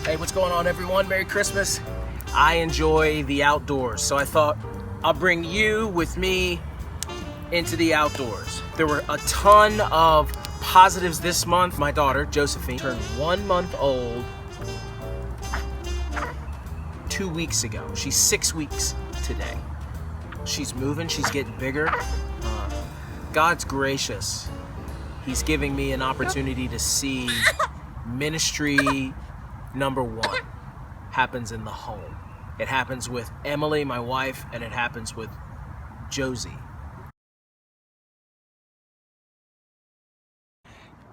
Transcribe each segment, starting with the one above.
Hey, what's going on, everyone? Merry Christmas. I enjoy the outdoors, so I thought I'll bring you with me into the outdoors. There were a ton of positives this month. My daughter, Josephine, turned 1 month old 2 weeks ago. She's 6 weeks today. She's moving, she's getting bigger. God's gracious. He's giving me an opportunity to see ministry #1 happens in the home. It happens with Emily, my wife, and it happens with Josie.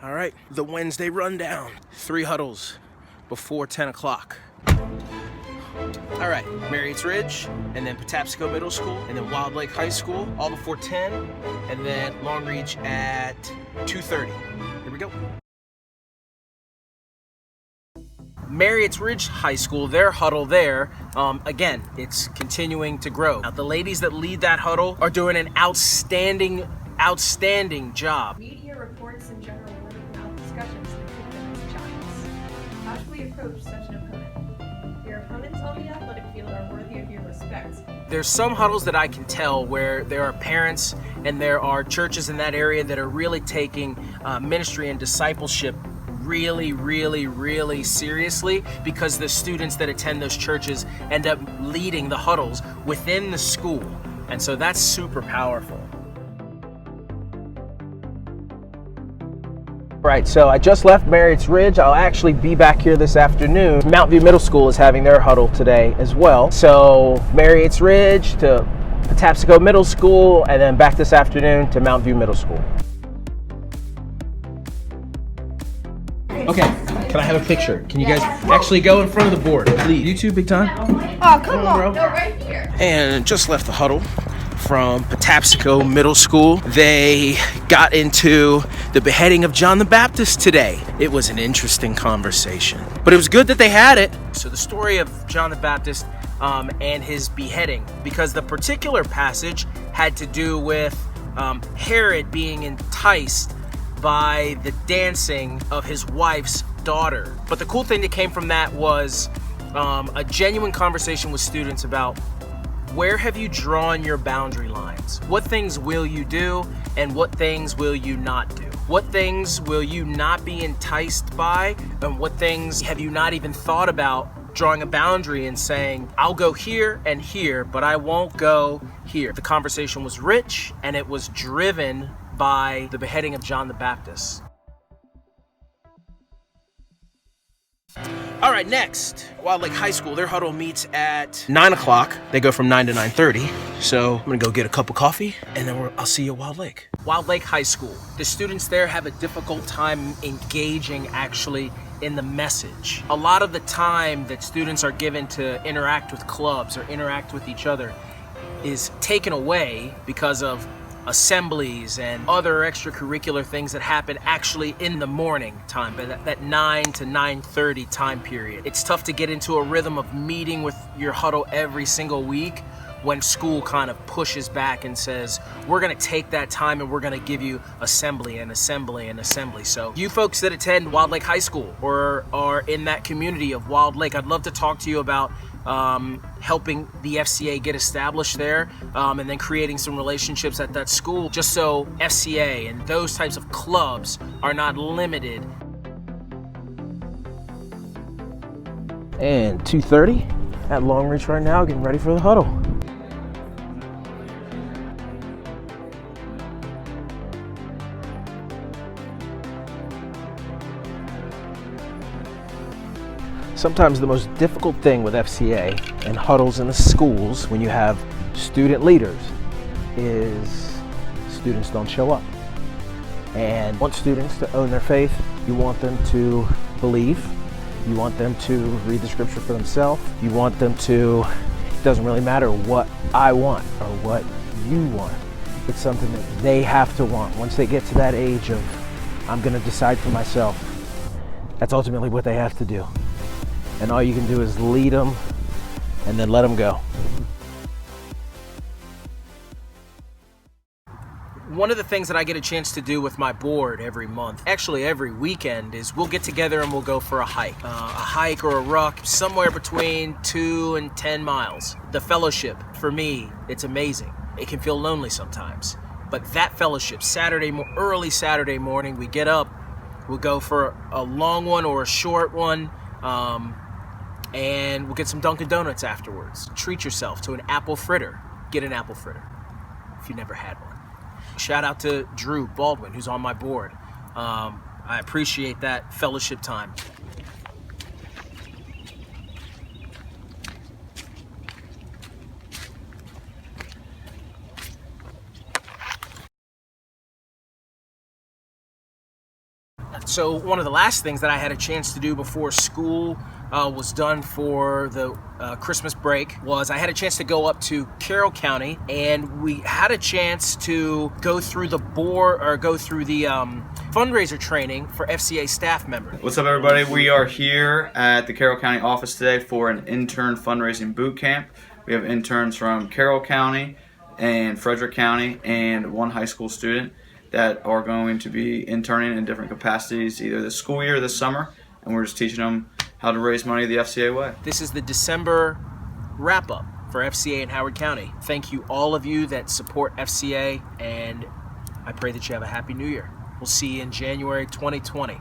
All right, the Wednesday rundown. 3 huddles before 10 o'clock. All right, Marriott's Ridge, and then Patapsco Middle School, and then Wilde Lake High School, all before 10, and then Long Reach at 2:30. Here we go. Marriott's Ridge High School, their huddle there, again, it's continuing to grow. Now, the ladies that lead that huddle are doing an outstanding job. Media reports and general word-of-mouth discussions that keep them as giants. How should we approach such an opponent? Your opponents on the athletic field are worthy of your respect. There's some huddles that I can tell where there are parents and there are churches in that area that are really taking ministry and discipleship really seriously, because the students that attend those churches end up leading the huddles within the school. And so that's super powerful. Right, so I just left Marriott's Ridge. I'll actually be back here this afternoon. Mountain View Middle School is having their huddle today as well. So Marriott's Ridge to Patapsco Middle School, and then back this afternoon to Mountain View Middle School. Okay, can I have a picture? Can you guys actually go in front of the board, please? You two, big time? Oh, come on, bro. No, right here. And just left the huddle from Patapsco Middle School. They got into the beheading of John the Baptist today. It was an interesting conversation, but it was good that they had it. So the story of John the Baptist and his beheading, because the particular passage had to do with Herod being enticed by the dancing of his wife's daughter. But the cool thing that came from that was a genuine conversation with students about, where have you drawn your boundary lines? What things will you do and what things will you not do? What things will you not be enticed by, and what things have you not even thought about drawing a boundary and saying, I'll go here and here, but I won't go here. The conversation was rich, and it was driven by the beheading of John the Baptist. All right, next, Wilde Lake High School, their huddle meets at 9 o'clock. They go from 9 to 9:30. So I'm gonna go get a cup of coffee, and then I'll see you at Wilde Lake. Wilde Lake High School. The students there have a difficult time engaging actually in the message. A lot of the time that students are given to interact with clubs or interact with each other is taken away because of assemblies and other extracurricular things that happen actually in the morning time, but that 9 to 9:30 time period. It's tough to get into a rhythm of meeting with your huddle every single week when school kind of pushes back and says, we're gonna take that time and we're gonna give you assembly and assembly and assembly. So you folks that attend Wilde Lake High School or are in that community of Wilde Lake, I'd love to talk to you about helping the FCA get established there, and then creating some relationships at that school, just so FCA and those types of clubs are not limited. And 2:30 at Long Reach right now, getting ready for the huddle. Sometimes the most difficult thing with FCA and huddles in the schools when you have student leaders is students don't show up. And you want students to own their faith. You want them to believe. You want them to read the scripture for themselves. You want them to, it doesn't really matter what I want or what you want. It's something that they have to want. Once they get to that age of, I'm gonna decide for myself, that's ultimately what they have to do. And all you can do is lead them and then let them go. One of the things that I get a chance to do with my board every month, actually every weekend, is we'll get together and we'll go for a hike or a ruck, somewhere between 2 and 10 miles. The fellowship, for me, it's amazing. It can feel lonely sometimes, but that fellowship, early Saturday morning, we get up, we'll go for a long one or a short one, and we'll get some Dunkin' Donuts afterwards. Treat yourself to an apple fritter. Get an apple fritter if you never had one. Shout out to Drew Baldwin, who's on my board. I appreciate that fellowship time. So one of the last things that I had a chance to do before school was done for the Christmas break was I had a chance to go up to Carroll County, and we had a chance to go through the fundraiser training for FCA staff members. What's up, everybody? We are here at the Carroll County office today for an intern fundraising boot camp. We have interns from Carroll County and Frederick County and one high school student that are going to be interning in different capacities either this school year or this summer, and we're just teaching them how to raise money the FCA way. This is the December wrap-up for FCA in Howard County. Thank you, all of you that support FCA, and I pray that you have a happy new year. We'll see you in January 2020.